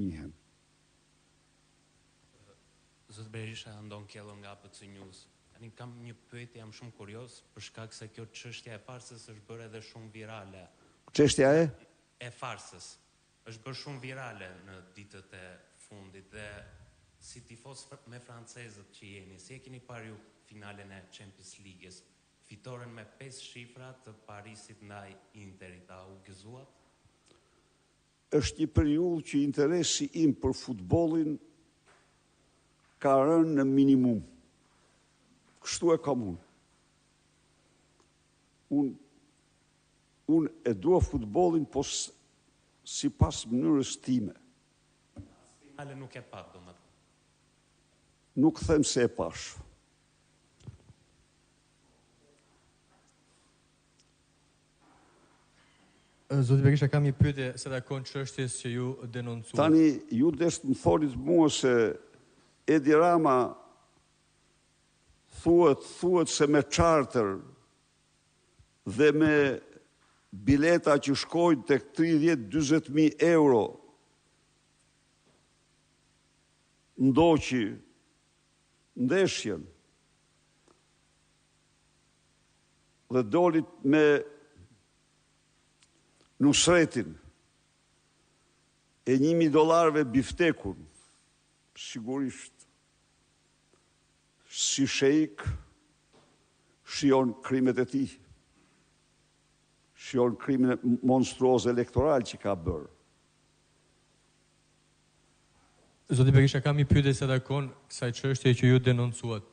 njihen. Zot Berisha ndon Kello nga ABC News. Tani kam një pyetje, jam shumë kurioz për shkak se kjo çështja e farsës është bërë edhe shumë virale. Çështja e farsës është bërë shumë virale në ditët e fundit dhe si tifoz me francezët që jeni, si e keni parë ju finalen e Champions League-s, fitoren me 5 shifra të Parisit ndaj Interit, a u gëzuat? Është një periudhë që interesi im për futbollin ka rënë në minimum. Kështu e kam unë. Unë e dua futbollin, po sipas mënyrës time. Finale nuk e pat, domethënë. Nuk them se e pash. Zoti Berisha, kam një pyetje se takon çështjes që ju denoncuat. Tani ju desht më tholit mua se Edi Rama thuhet se me charter dhe me bileta që shkojnë tek 30-40.000 euro ndoqi ndeshjen dhe dolit me Nusretin e $1.000 biftekun, sigurisht si sheik shion krimet e tij, shion krimin monstruoz elektoral që ka bërë. Zoti Berisha, kam një pyetje se takon kësaj çështje që ju denoncuat.